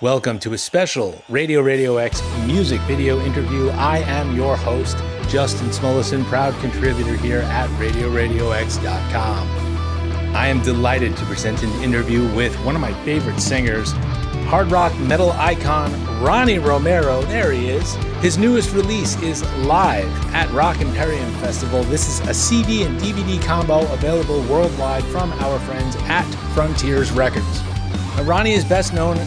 Welcome to a special RadioRadioX music video interview. I am your host, Justin Smulison, proud contributor here at RadioRadioX.com. I am delighted to present an interview with one of my favorite singers, hard rock metal icon Ronnie Romero. There he is. His newest release is live at Rock Imperium Festival. This is a CD and DVD combo available worldwide from our friends at Frontiers Records. Now, Ronnie is best known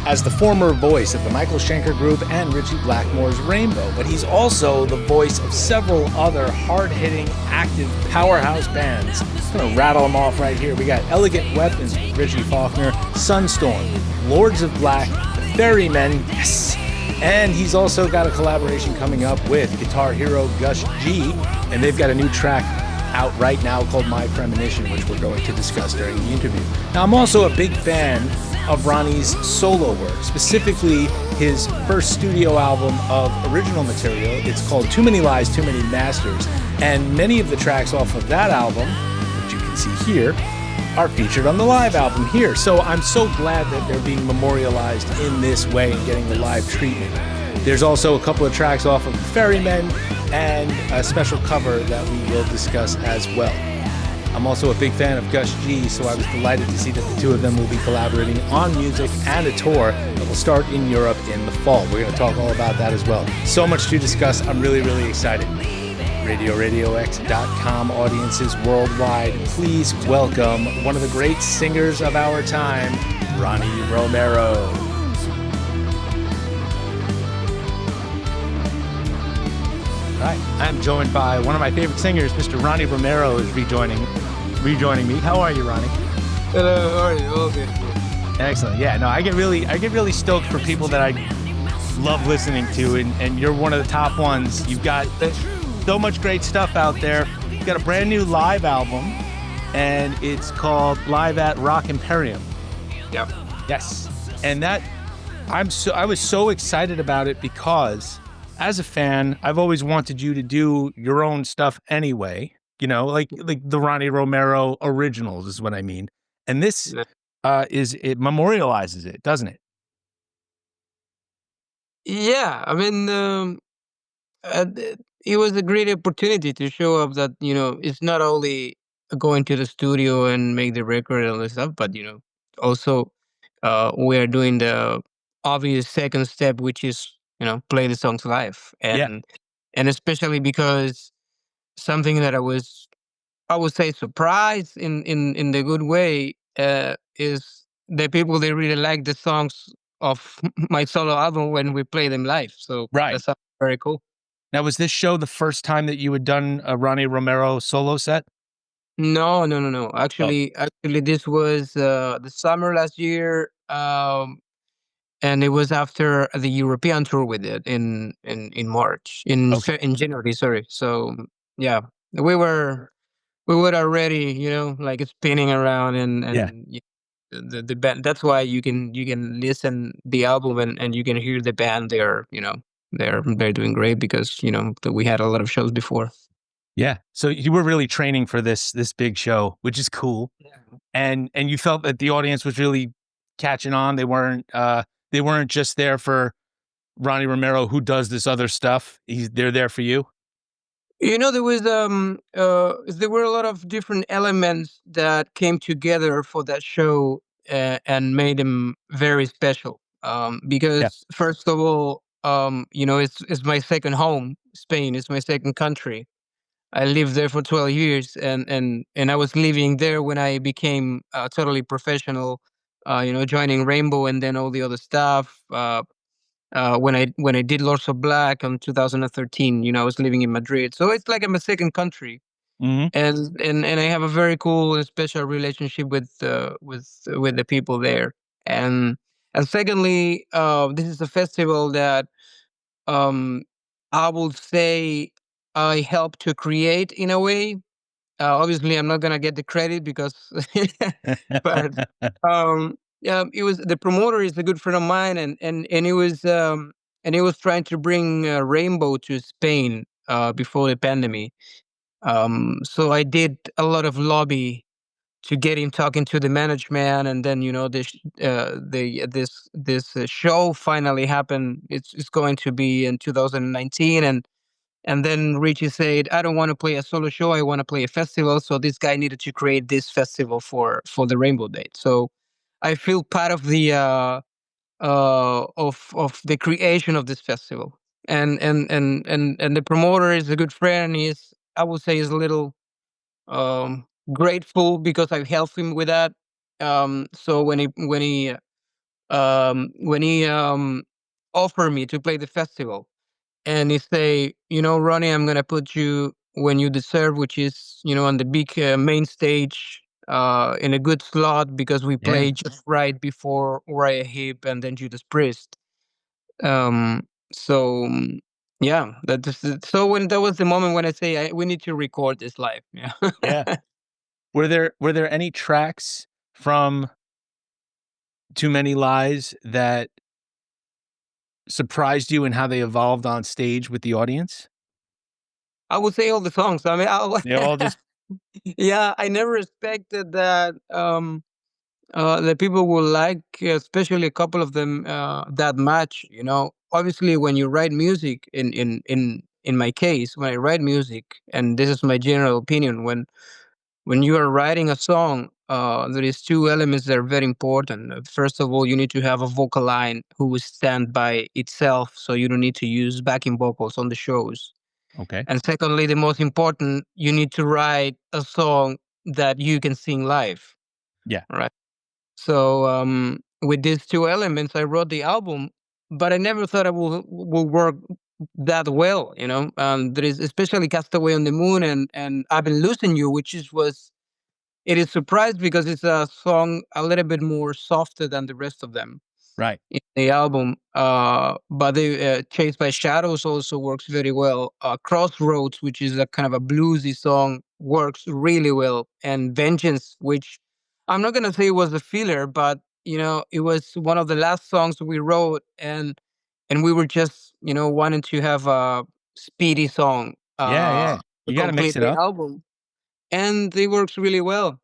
as the former voice of the Michael Schenker Group and Richie Blackmore's Rainbow, but he's also the voice of several other hard-hitting, active powerhouse bands. I'm going to rattle them off right here. We got Elegant Weapons, Richie Faulkner, Sunstorm, Lords of Black, Ferrymen, yes! And he's also got a collaboration coming up with guitar hero Gus G, and they've got a new track out right now called My Premonition, which we're going to discuss during the interview. Now, I'm also a big fan of Ronnie's solo work, specifically his first studio album of original material. It's called Too Many Lies, Too Many Masters, and many of the tracks off of that album, which you can see here, are featured on the live album here. So I'm so glad that they're being memorialized in this way and getting the live treatment. There's also a couple of tracks off of Ferrymen and a special cover that we will discuss as well. I'm also a big fan of Gus G, so I was delighted to see that the two of them will be collaborating on music and a tour that will start in Europe in the fall. We're going to talk all about that as well. So much to discuss. I'm really, really excited. RadioRadioX.com audiences worldwide, please welcome one of the great singers of our time, Ronnie Romero. All right, I'm joined by one of my favorite singers, Mr. Ronnie Romero is rejoining me. How are you, Ronnie? Hello, how are you? All good. Excellent. Yeah, no, I get really stoked for people that I love listening to, and you're one of the top ones. You've got so much great stuff out there. You've got a brand new live album, and it's called Live at Rock Imperium. Yep. Yes. And that I was so excited about it because as a fan, I've always wanted you to do your own stuff anyway. You know, like the Ronnie Romero originals is what I mean. And this it memorializes it, doesn't it? Yeah, I mean, it was a great opportunity to show up that, it's not only going to the studio and make the record and all this stuff, but, also we are doing the obvious second step, which is, play the songs live. Yeah. And especially because something that I would say surprised in the good way, is the people, they really like the songs of my solo album when we play them live. So Right. that's very cool. Now, was this show the first time that you had done a Ronnie Romero solo set? No, no, no, no. Oh, Actually, this was the summer last year, and it was after the European tour we did in March, okay. in January. Sorry. So yeah, we were we were already, like spinning around Yeah. and the band. That's why you can listen the album and you can hear the band. They're doing great because we had a lot of shows before. Yeah. So you were really training for this big show, which is cool. Yeah. And you felt that the audience was really catching on. They weren't just there for Ronnie Romero who does this other stuff. They're there for you. There were a lot of different elements that came together for that show, and made them very special. Yeah. Because first of all, it's my second home. Spain is my second country. I lived there for 12 years, and I was living there when I became totally professional. Joining Rainbow and then all the other stuff. When I did Lords of Black in 2013, I was living in Madrid, so it's like I'm a second country, Hmm. and I have a very cool and special relationship with the people there, and secondly, this is a festival that, um, I would say I helped to create in a way. Obviously, I'm not gonna get the credit because, but yeah, it was the promoter is a good friend of mine, and he was trying to bring Rainbow to Spain before the pandemic. So I did a lot of lobby to get him talking to the management, and then this show finally happened. It's going to be in 2019, and then Richie said, "I don't want to play a solo show. I want to play a festival." So this guy needed to create this festival for the Rainbow Date. So I feel part of of the creation of this festival. And the promoter is a good friend. He's, I would say, is a little grateful because I helped him with that. So when he offered me to play the festival, and he say, Ronnie, I'm gonna put you when you deserve, which is on the big main stage, in a good slot, because we Yeah. play just right before Uriah Heep and then Judas Priest. Um, so yeah, so when that was the moment when I say we need to record this live. Yeah. Yeah. Were there any tracks from Too Many Lies that surprised you in how they evolved on stage with the audience? I would say all the songs. I mean, They all just yeah, I never expected that. The people will like, especially a couple of them, that much. Obviously, when you write music, in my case, when I write music, and this is my general opinion, when you are writing a song, there is two elements that are very important. First of all, you need to have a vocal line who will stand by itself, so you don't need to use backing vocals on the shows. okay. And secondly, the most important, you need to write a song that you can sing live. Yeah. Right. So with these two elements, I wrote the album, but I never thought it will work that well. There is especially "Castaway on the Moon" and "I've Been Losing You," which was, it is surprised because it's a song a little bit more softer than the rest of them Right. in the album. But the "Chased by Shadows" also works very well. "Crossroads," which is a kind of a bluesy song, works really well. And "Vengeance," which I'm not gonna say it was a filler, but it was one of the last songs we wrote, and we were just wanting to have a speedy song Yeah, yeah. to You gotta mix complete it the up. album, and it works really well.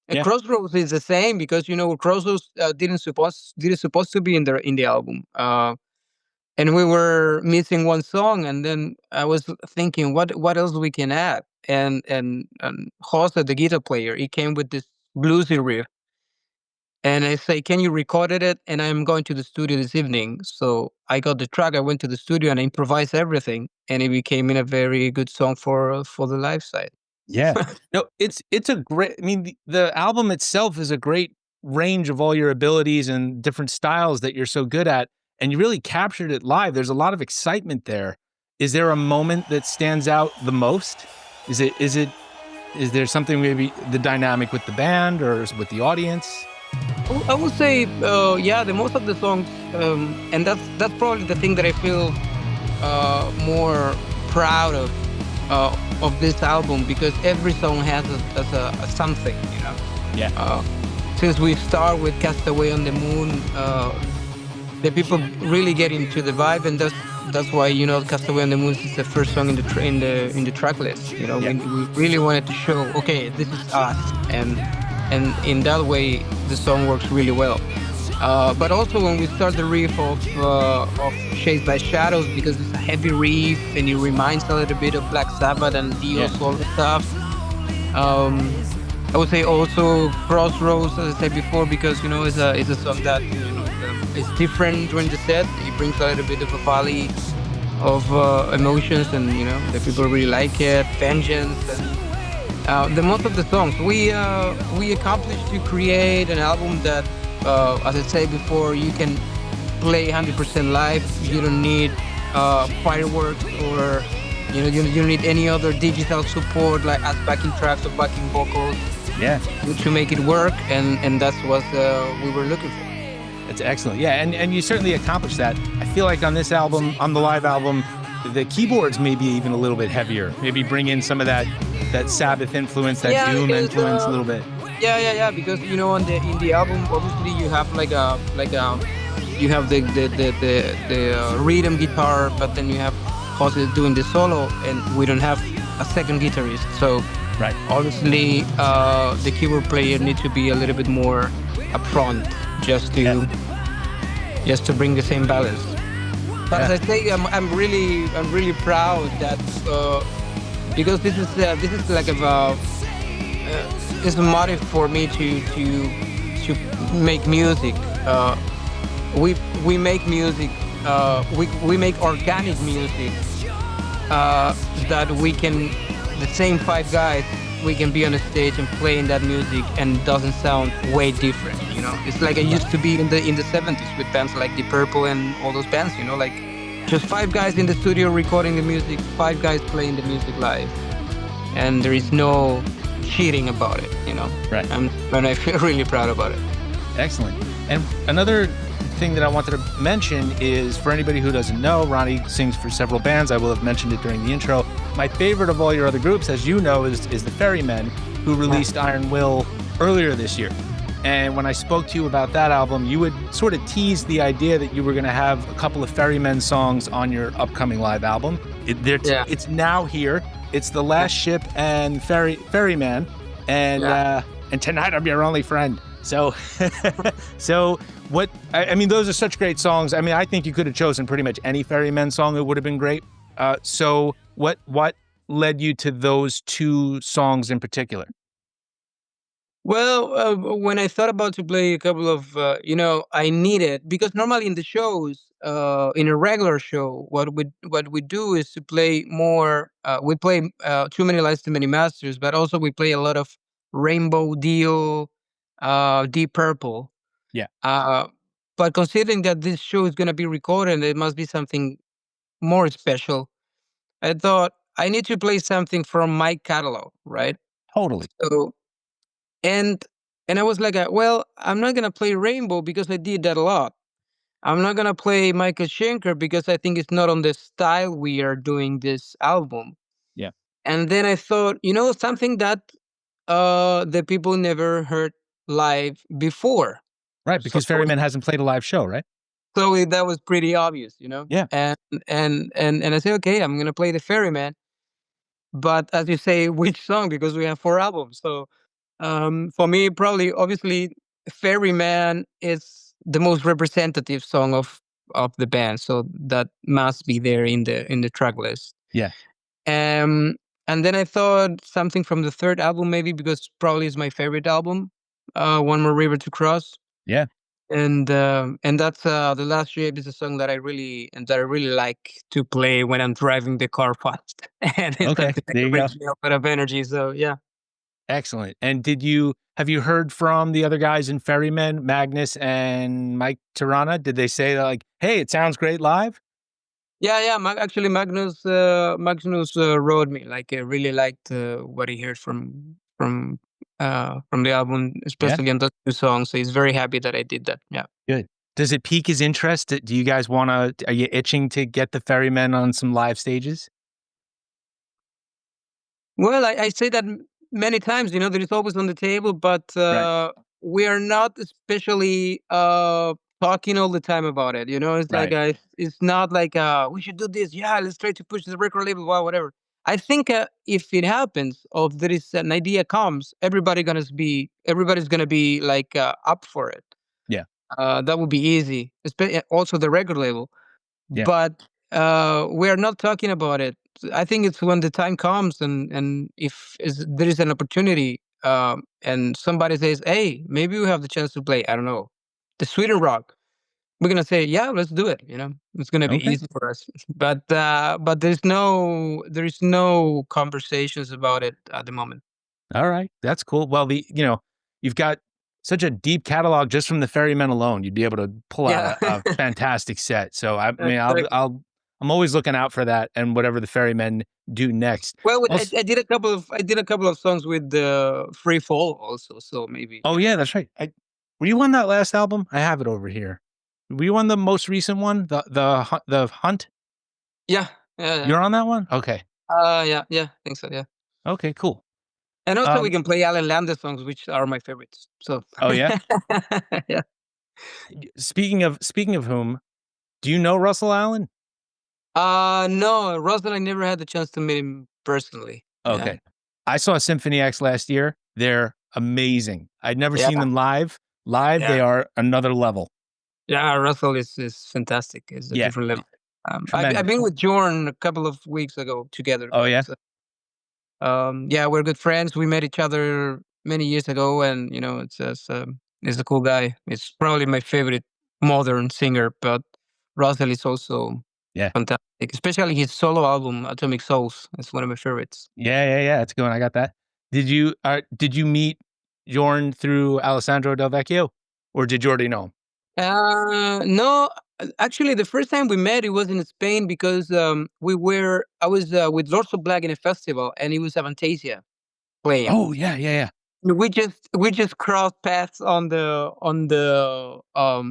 And Yeah. Crossroads is the same because Crossroads didn't supposed to be in the album, and we were missing one song, and then I was thinking what else we can add, and Jose, the guitar player, he came with this bluesy riff, and I say, "Can you record it?" And I'm going to the studio this evening, so I got the track. I went to the studio and I improvised everything, and it became in a very good song for the live side. Yeah. No, it's a great, I mean, the album itself is a great range of all your abilities and different styles that you're so good at, and you really captured it live. There's a lot of excitement there. Is there a moment that stands out the most? Is there something, maybe the dynamic with the band or with the audience? I would say, yeah, the most of the songs, and that's probably the thing that I feel more proud of this album, because every song has a something, Yeah. Since we start with "Castaway on the Moon," the people really get into the vibe, and that's why "Castaway on the Moon" is the first song in the track list. Yeah. We really wanted to show, okay, this is us, and in that way the song works really well. But also when we start the riff of "Chased by Shadows," because it's a heavy riff and it reminds a little bit of Black Sabbath and Dio Yeah. solo stuff. Um, I would say also "Crossroads," as I said before, because it's a song that is different during the set. It brings a little bit of a valley of emotions, and the people really like it. "Vengeance," and the most of the songs we accomplished to create an album that, as I said before, you can play 100% live. You don't need fireworks, or you don't need any other digital support like as backing tracks or backing vocals Yeah. to make it work, and that's what we were looking for. That's excellent. Yeah, and you certainly accomplished that. I feel like on this album, on the live album, the keyboards may be even a little bit heavier. Maybe bring in some of that Sabbath influence, that Yeah, doom because, influence a little bit. yeah, because in the album, obviously you have you have the rhythm guitar, but then you have Jose doing the solo, and we don't have a second guitarist, so Right. Obviously, the keyboard player needs to be a little bit more upfront, just to Yeah. just to bring the same balance. But as Yeah. I say, I'm really proud that because this is like it's a motive for me to make music. We we make music. We make organic music that we can, the same five guys, we can be on a stage and playing that music and it doesn't sound way different. It's like it used to be in the 70s with bands like The Purple and all those bands. Like just five guys in the studio recording the music, five guys playing the music live, and there is no cheating about it. Right. And I feel really proud about it. Excellent. And another thing that I wanted to mention is, for anybody who doesn't know, Ronnie sings for several bands. I will have mentioned it during the intro. My favorite of all your other groups, as you know, is the Ferrymen, who released Iron Will earlier this year. And when I spoke to you about that album, you would sort of tease the idea that you were going to have a couple of Ferrymen songs on your upcoming live album. It's now here. It's The Last Ship and Ferryman. And Tonight I'm Your Only Friend. So, I mean, those are such great songs. I mean, I think you could have chosen pretty much any Ferrymen song. It would have been great. So what led you to those two songs in particular? Well, when I thought about to play a couple of, I needed, because normally in the shows, in a regular show, what we do is to play more. We play Too Many Lives, Too Many Masters, but also we play a lot of Rainbow, Dio, Deep Purple. Yeah. But considering that this show is gonna be recorded, it must be something more special. I thought I need to play something from my catalog, right? Totally. So and and I was like, well, I'm not gonna play Rainbow because I did that a lot. I'm not gonna play Michael Schenker because I think it's not on the style we are doing this album. Yeah. And then I thought, something that the people never heard live before. Right, So because Ferryman hasn't played a live show, right? that was pretty obvious. Yeah. And I said, okay, I'm gonna play the Ferryman. But as you say, which song? Because we have four albums. So for me, probably, obviously, Ferryman is the most representative song of the band, so that must be there in the track list. Yeah. Um, and then I thought something from the third album, maybe, because probably is my favorite album. One More River to Cross. Yeah. And that's The Last Shape is a song that I really like to play when I'm driving the car fast, and it's Okay. something that There you go. brings me a lot of energy. So yeah. Excellent. And have you heard from the other guys in Ferrymen, Magnus and Mike Tirana? Did they say like, hey, it sounds great live? Yeah, yeah. Actually, Magnus wrote me, like, I really liked what he heard from the album, Yeah. especially on those two songs. So he's very happy that I did that. Yeah. Good. Does it pique his interest? Do you guys are you itching to get the Ferrymen on some live stages? Well, I say that many times. That it's always on the table, but Right. we are not especially talking all the time about it. It's like, Right. it's not like, we should do this. Yeah, let's try to push the record label. Wow, whatever. I think if it happens, or if there is an idea comes, everybody's gonna be like up for it. Yeah. That would be easy. Also the record label, Yeah. but we are not talking about it. I think it's when the time comes, and if there is an opportunity, and somebody says, "Hey, maybe we have the chance to play." I don't know, the Sweden Rock. We're gonna say, "Yeah, let's do it." It's gonna be Okay. easy for us. But there is no conversations about it at the moment. All right. That's cool. Well, you've got such a deep catalog just from the Ferrymen alone. You'd be able to pull out Yeah, a fantastic set. So I mean, exactly. I'm always looking out for that and whatever the Ferrymen do next. Well, Also, I did a couple of songs with the Free Fall also, so maybe, oh yeah, that's right. Were you on that last album? I have it over here. Were you on the most recent one? The Hunt? Yeah, yeah, yeah. You're on that one? Okay. Yeah, yeah, I think so, yeah. Okay, cool. And also we Um, can play Alan Landis songs, which are my favorites. So oh yeah. yeah. Speaking of whom, do you know Russell Allen? No, Russell, I never had the chance to meet him personally. Yeah. Okay. I saw Symphony X last year. They're amazing. I'd never Yeah, seen them live. Live, yeah, they are another level. yeah. Russell is fantastic. It's a Yeah, different level. I've tremendous. been with Jorn a couple of weeks ago together, Oh but yeah, yeah, we're good friends. We met each other many years ago, and it's a cool guy. It's probably my favorite modern singer, but Russell is also yeah, fantastic, especially his solo album Atomic Souls. It's one of my favorites. yeah. That's a good one. I got that. Did you meet Jorn through Alessandro Del Vecchio, or did you already know him? No, actually, the first time we met, it was in Spain because I was with Lorso Black in a festival, and it was Avantasia playing. Oh yeah. We just crossed paths on the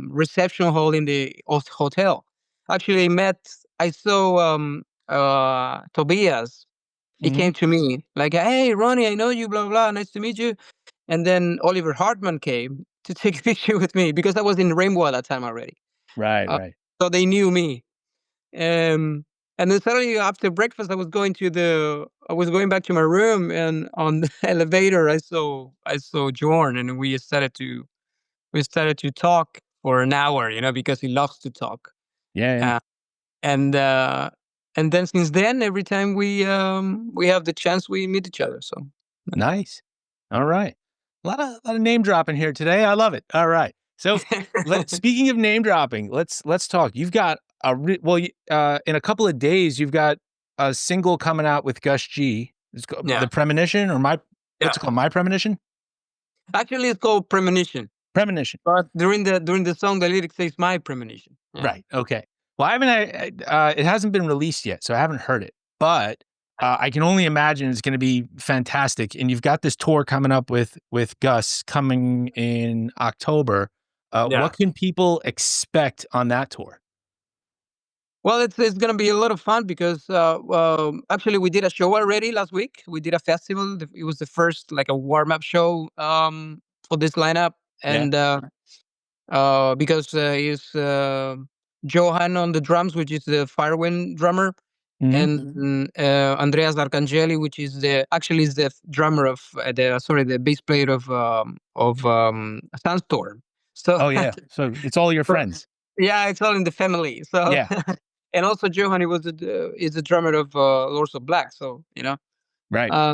reception hall in the hotel. Actually, I saw Tobias. He Hmm. came to me like, "Hey, Ronnie, I know you. Blah blah. Nice to meet you." And then Oliver Hartman came to take a picture with me because I was in Rainbow at that time already. Right, Uh, right. so they knew me. And then suddenly after breakfast, I was going back to my room, and on the elevator, I saw Jorn, and we started to talk for an hour, because he loves to talk. Yeah. Uh, and uh, and then since then, every time we have the chance, we meet each other. So Nice. All right. A lot of name dropping here today. I love it. All right. So, speaking of name dropping, let's talk. You've got in a couple of days, you've got a single coming out with Gus G. It's called yeah, The Premonition, or yeah. what's it called? My Premonition? Actually, it's called Premonition, Premonition. but during the song, the lyric says "My Premonition." Yeah. Right. Okay. Well, it hasn't been released yet, so I haven't heard it. But I can only imagine it's going to be fantastic. And you've got this tour coming up with Gus coming in October. Yeah. What can people expect on that tour? Well, it's gonna be a lot of fun because actually we did a show already last week. We did a festival. It was the first like a warm up show for this lineup, Yeah. and because he's Johan on the drums, which is the Firewind drummer, Hmm. and Andreas Arcangeli, which is the drummer of the bass player of Sandstorm. So Oh yeah. So it's all your friends. yeah, it's all in the family. So Yeah. and also Johan is the drummer of Lords of Black. So Right. Uh,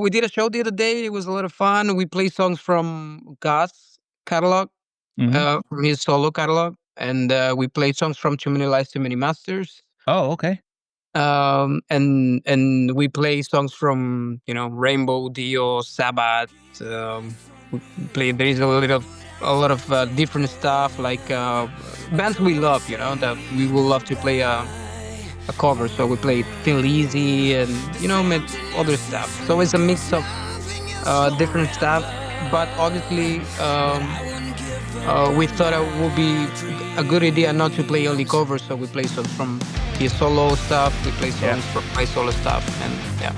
we did a show the other day. It was a lot of fun. We played songs from Gus catalog, Hmm. from his solo catalog, and we played songs from Too Many Lives, Too Many Masters. Oh, okay. And we play songs from Rainbow, Dio, Sabbath. We play. There is a lot of different stuff like bands we love. That we will love to play a cover. So we played Feel Easy and made other stuff. So it's a mix of different stuff. But obviously, we thought it would be a good idea not to play only covers. So we play songs from his solo stuff. We play Yeah. songs from my solo stuff, and yeah.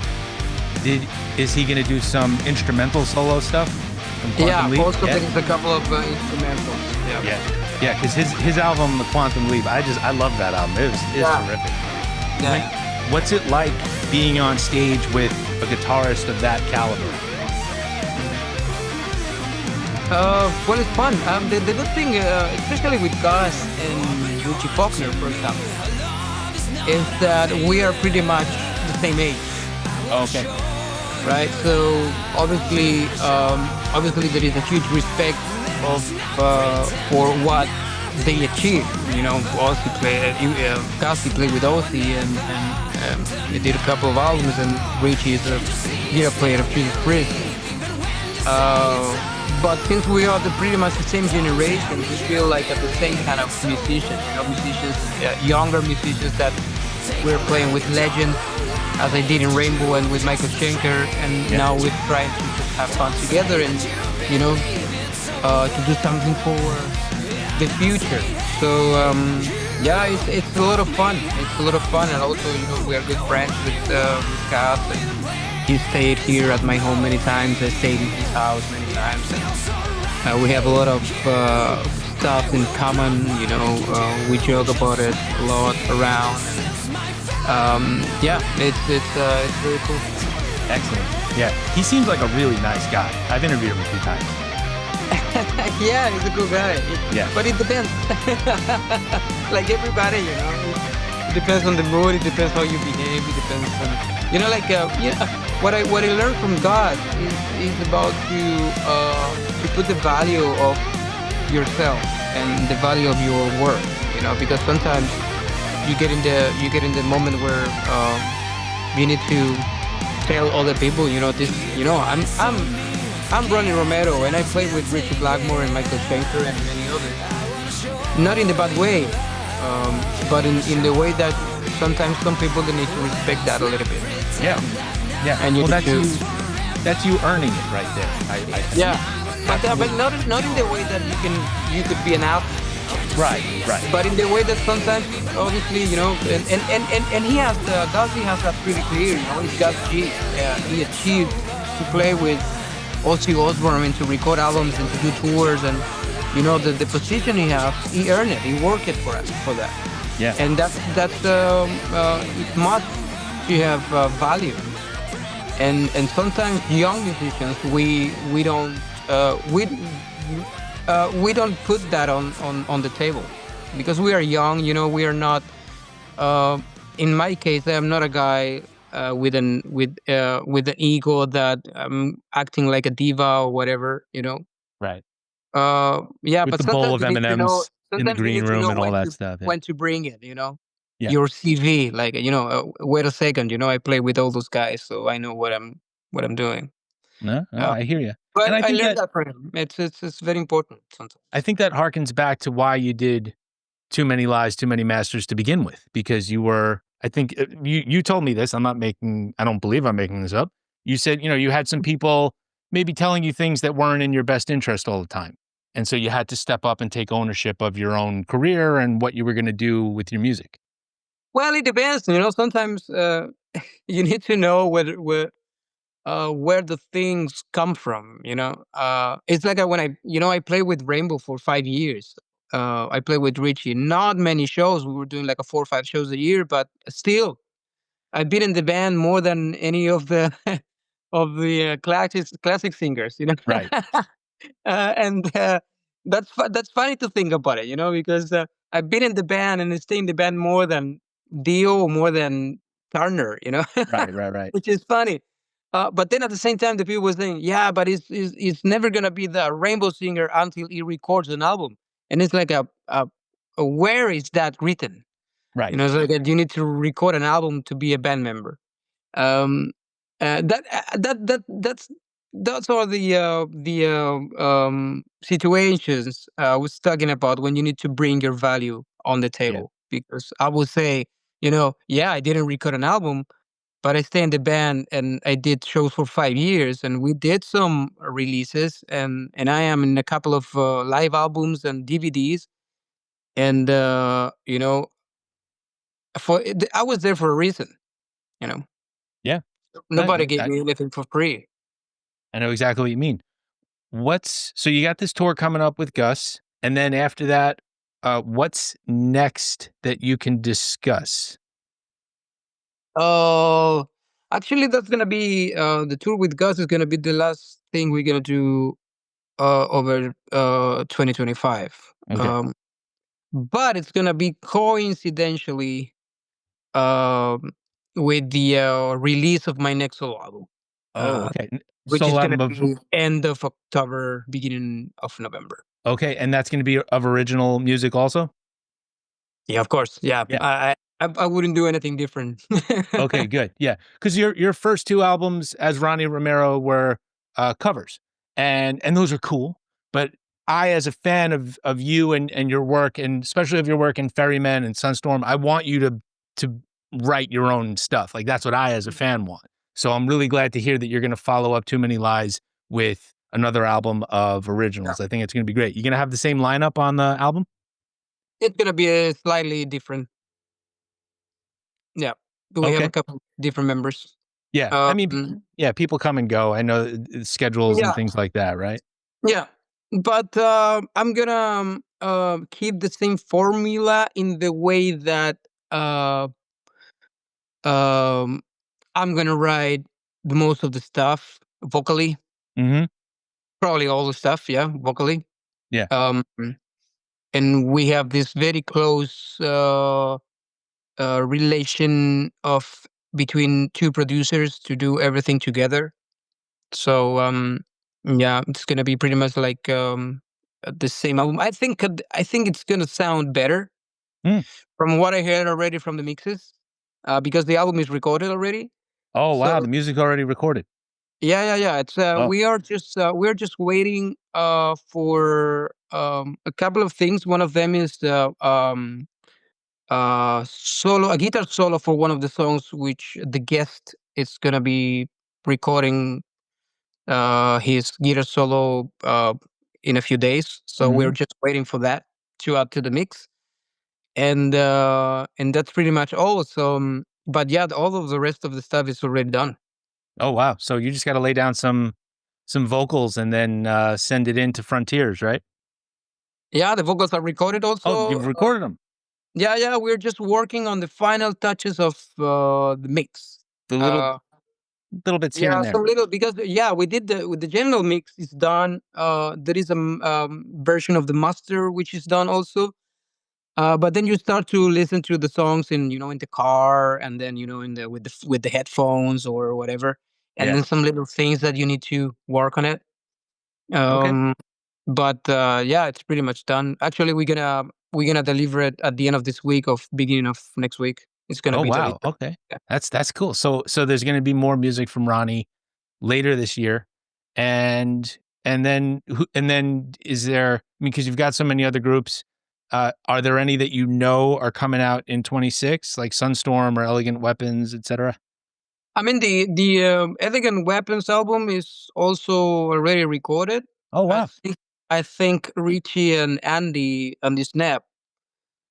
Is he going to do some instrumental solo stuff from Quantum Leap? Also Yeah. there's a couple of instrumentals. Yeah. Yeah, because his album, The Quantum Leap, I love that album. It's Yeah. terrific. Yeah. What's it like being on stage with a guitarist of that caliber? Well, it's fun. The good thing, especially with Gus and Richie Faulkner, for example, is that we are pretty much the same age, Okay. right? So obviously there is a huge respect for what they achieve. Ozzy Gus played with Ozzy, and they did a couple of albums, and Richie is a player of Judas Priest. But since we are pretty much the same generation, we feel like at the same kind of musicians, younger musicians that we're playing with legends, as I did in Rainbow and with Michael Schenker, and now we're trying to just have fun together and to do something for the future. So yeah, it's a lot of fun. It's a lot of fun, and also we are good friends with Gus. He stayed here at my home many times. I stayed in his house many times. And, we have a lot of stuff in common. We joke about it a lot around. Yeah, it's very cool. Excellent. Yeah, he seems like a really nice guy. I've interviewed him a few times. Yeah, he's a cool guy. Yeah. But it depends. Like everybody, it depends on the mood. It depends how you behave. It depends on, what I learned from God is about to put the value of yourself and the value of your work. Because sometimes you get in the moment where you need to tell other people, this, I'm Ronnie Romero, and I played with Richie Blackmore and Michael Schenker and many others. Not in the bad way, but in the way that sometimes some people they need to respect that a little bit. Yeah. Yeah. And you well, need to, that's you earning it right there. I yeah, but not in the way that you could be an athlete. Right. But in the way that sometimes, obviously, and he has Gus G has that pretty clear. It's Gus G. He achieved to play with Ozzy Osbourne and to record albums and to do tours, and the position he has, he earned it. He worked it for that. Yeah. And that's it must to have value. And sometimes young musicians we don't we don't put that on the table because we are young. We are not. In my case, I am not a guy with an ego that acting like a diva or whatever. Right. Yeah, With but the bowl sometimes of you need to know. M&Ms in the Sometimes you green need to room know and all that stuff. Yeah. when to bring it. Yeah. Your CV, like wait a second. I play with all those guys, so I know what I'm doing. No, Uh, I hear you. And but I I think learned that that from him. It's very important sometimes. I think that harkens back to why you did Too Many Lies, Too Many Masters to begin with, because you were, I think you told me this. I don't believe I'm making this up. You said, you had some people maybe telling you things that weren't in your best interest all the time. And so you had to step up and take ownership of your own career and what you were going to do with your music. Well, it depends. Sometimes you need to know where the things come from. It's like when I played with Rainbow for 5 years. I played with Richie. Not many shows. We were doing like 4 or 5 shows a year, but still, I've been in the band more than any of the of the classic singers. Right. And that's funny to think about it. Because I've been in the band and I stay in the band more than Dio or more than Turner. Right. Which is funny. But then at the same time, the people were saying, "Yeah, but it's never gonna be the Rainbow singer until he records an album." And it's like where is that written? Right. It's like you need to record an album to be a band member. Um, that's all the situations I was talking about when you need to bring your value on the Yeah. table. Because I would say, yeah, I didn't record an album, but I stayed in the band and I did shows for 5 years, and we did some releases, and I am in a couple of live albums and DVDs, and I was there for a reason. You know, Yeah. No, Nobody gave me anything for free. I know exactly what you mean. So you got this tour coming up with Gus, and then after that, what's next that you can discuss? Oh, actually, that's gonna be the tour with Gus is gonna be the last thing we're gonna do over 2025. Okay. But it's gonna be coincidentally um, with the release of my next solo album, Oh, uh, okay. which Solo is gonna album of be end of October, beginning of November. okay, and that's gonna be of original music also? Yeah, of course. Yeah, Yeah. I wouldn't do anything different. Okay, good. Yeah, because your first two albums as Ronnie Romero were covers, and those are cool. But I, as a fan of you and your work, and especially of your work in Ferrymen and Sunstorm, I want you to write your own stuff. Like that's what I, as a fan, want. So I'm really glad to hear that you're going to follow up Too Many Lies with another album of Yeah. originals. I think it's going to be great. You going to have the same lineup on the album? It's gonna be a slightly different. Yeah, we have a Okay. couple different members. Yeah. I mean, yeah, people come and go. I know schedules and Yeah, things like that, right? yeah, but I'm gonna keep the same formula in the way that uh, um, I'm gonna write. the most of the stuff vocally, Mm-hmm. probably all the stuff, yeah, vocally. Yeah. Um, and we have this very close relation of between two producers to do everything together. So yeah, it's gonna be pretty much like the same album. I think it's gonna sound better Mm. from what I heard already from the mixes, because the album is recorded already. Oh So wow, the music's already recorded. yeah. It's Oh. we're just waiting for a couple of things. One of them is the solo a guitar solo for one of the songs, which the guest is gonna be recording his guitar solo in a few days. So we're Mm-hmm. just waiting for that to add to the mix, and that's pretty much all. So, but yeah, all of the rest of the stuff is already done. Oh wow. So you just got to lay down some vocals and then send it in to Frontiers, right? Yeah, the vocals are recorded Oh, also. you've recorded them. Yeah, we're just working on the final touches of the mix. The Uh, little bits here yeah, and there. some little because yeah, we did the with the general mix is done. There is a version of the master which is done also. But then you start to listen to the songs in in the car, and then in the with the headphones or whatever, and Yeah. then some little things that you need to work on it. Okay. Um, but yeah, it's pretty much done. Actually, we're gonna deliver it at the end of this week, of beginning of next week. It's gonna Oh be wow. delivered. Okay. Yeah. That's cool. So there's going to be more music from Ronnie later this year, and and then is there? I mean, because you've got so many other groups. Are there any that you know are coming out in 26, like Sunstorm or Elegant Weapons, etc.? I mean, the Elegant Weapons album is also already recorded. Oh I wow. think I think Richie and Andy Snap.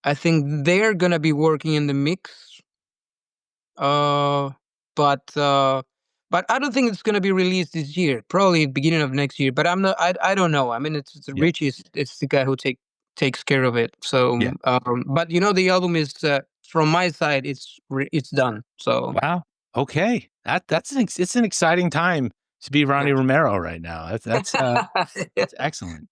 I think they're gonna be working in the mix. Uh, but uh, but I don't think it's gonna be released this year. Probably beginning of next year. But I'm not. I don't know. I mean, it's Yeah. Richie. It's the guy who takes care of it. So, Yeah. but the album is from my side. It's done. So Wow. Okay. It's an exciting time to be Ronnie yeah. Romero right now. That's excellent.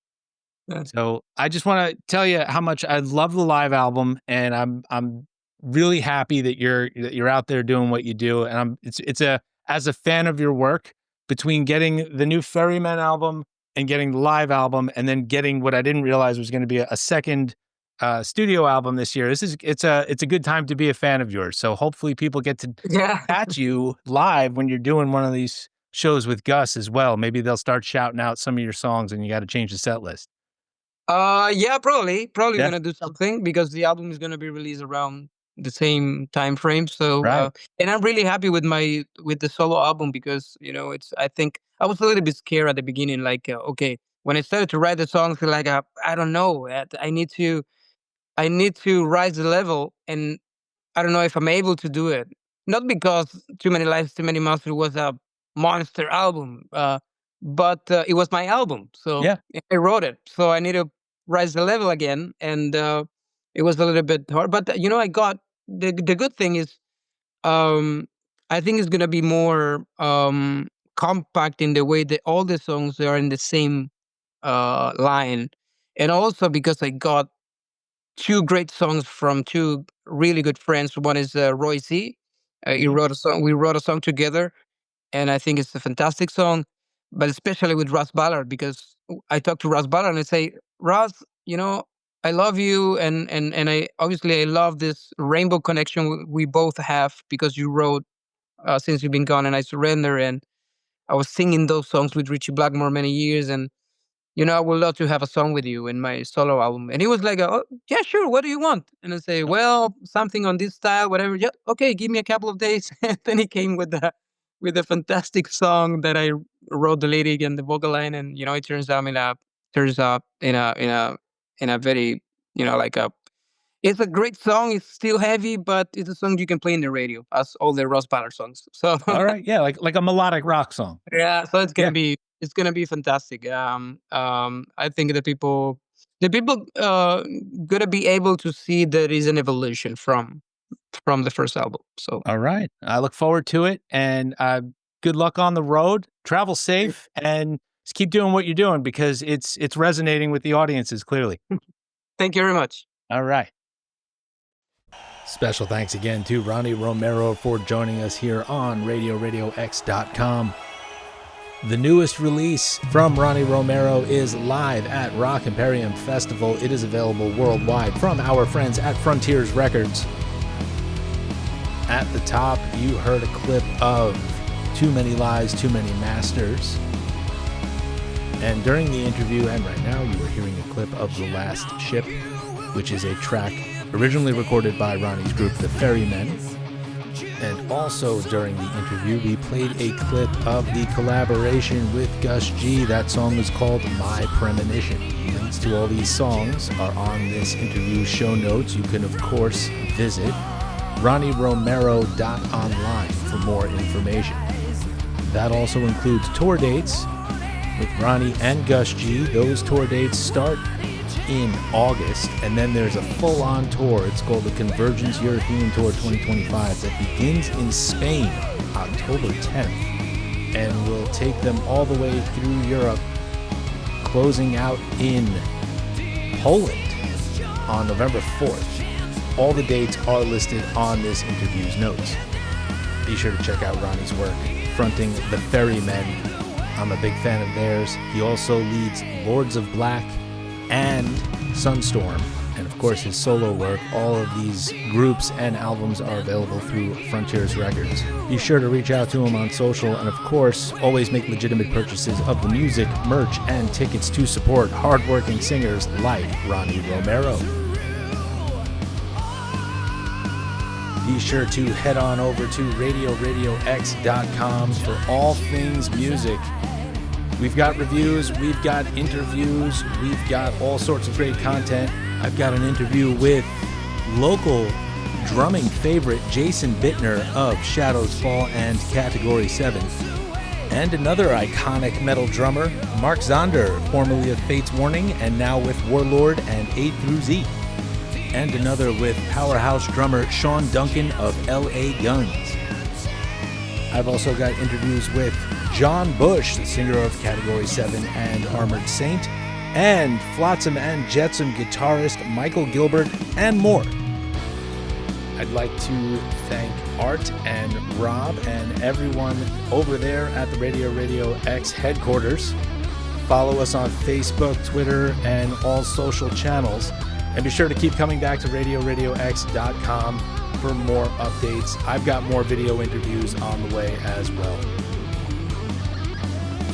Yeah. So I just want to tell you how much I love the live album, and I'm really happy that you're out there doing what you do. And it's a as a fan of your work, between getting the new Ferrymen album and getting the live album, and then getting what I didn't realize was going to be a second studio album this year. It's a good time to be a fan of yours. So hopefully people get to Yeah. catch you live when you're doing one of these shows with Gus as well. Maybe they'll start shouting out some of your songs, and you got to change the set list. Yeah, probably we're Yeah. gonna do something because the album is gonna be released around the same time frame. So, Right. and I'm really happy with the solo album because it's. I think I was a little bit scared at the beginning, like okay, when I started to write the songs, like I don't know, I need to rise the level, and I don't know if I'm able to do it. Not because Too Many Lives, Too Many Monsters was a monster album, but it was my album. So Yeah. I wrote it. So I need to rise the level again. And it was a little bit hard. But, I got the good thing is, um, I think it's going to be more compact in the way that all the songs are in the same line. And also because I got two great songs from two really good friends. One is Roy Z. He Mhm. wrote a song. We wrote a song together, and I think it's a fantastic song. But especially with Russ Ballard, because I talked to Russ Ballard and I say, Russ, I love you, and I obviously I love this rainbow connection we both have because you wrote Since You've Been Gone and I Surrender, and I was singing those songs with Richie Blackmore many years, and I would love to have a song with you in my solo album. And he was like, oh, yeah, sure. What do you want? And I say, well, something on this style, whatever. Yeah, okay, give me a couple of days. And then he came with a fantastic song that I wrote the lyric and the vocal line. And, it turns out in a very, like it's a great song. It's still heavy, but it's a song you can play in the radio as all the Ross Ballard songs. So All right. Yeah, like a melodic rock song. yeah, so Yeah. it's gonna be fantastic. I think the people gonna be able to see there is an evolution from the first album. So All right. I look forward to it, and Good luck on the road. Travel safe, and just keep doing what you're doing because it's resonating with the audiences clearly. Thank you very much. All right. Special thanks again to Ronnie Romero for joining us here on RadioRadioX.com. The newest release from Ronnie Romero is live at Rock Imperium Festival. It is available worldwide from our friends at Frontiers Records. At the top, you heard a clip of Too Many Lies, Too Many Masters. And during the interview, and right now, you are hearing a clip of The Last Ship, which is a track originally recorded by Ronnie's group, the Ferrymen. And also during the interview, we played a clip of the collaboration with Gus G. That song is called My Premonition. Links to all these songs are on this interview show notes. You can, of course, visit RonnieRomero.online for more information. That also includes tour dates with Ronnie and Gus G. Those tour dates start in August, and then there's a full-on tour. It's called the Convergence European Tour 2025 that begins in Spain October 10th and will take them all the way through Europe, closing out in Poland on November 4th. All the dates are listed on this interview's notes. Be sure to check out Ronnie's work fronting the Ferrymen. I'm a big fan of theirs. He also leads Lords of Black and Sunstorm, and of course his solo work. All of these groups and albums are available through Frontiers Records. Be sure to reach out to him on social, and of course always make legitimate purchases of the music, merch, and tickets to support hardworking singers like Ronnie Romero. Be sure to head on over to RadioRadioX.com for all things music. We've got reviews, we've got interviews, we've got all sorts of great content. I've got an interview with local drumming favorite Jason Bittner of Shadows Fall and Category 7. And another iconic metal drummer, Mark Zonder, formerly of Fate's Warning and now with Warlord and A through Z. And another with powerhouse drummer Sean Duncan of LA Guns. I've also got interviews with John Bush, the singer of Category 7 and Armored Saint, and Flotsam and Jetsam guitarist Michael Gilbert, and more. I'd like to thank Art and Rob and everyone over there at the Radio Radio X headquarters. Follow us on Facebook, Twitter, and all social channels. And be sure to keep coming back to RadioRadioX.com for more updates. I've got more video interviews on the way as well.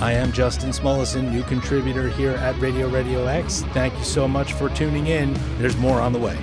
I am Justin Smulison, new contributor here at Radio Radio X. Thank you so much for tuning in. There's more on the way.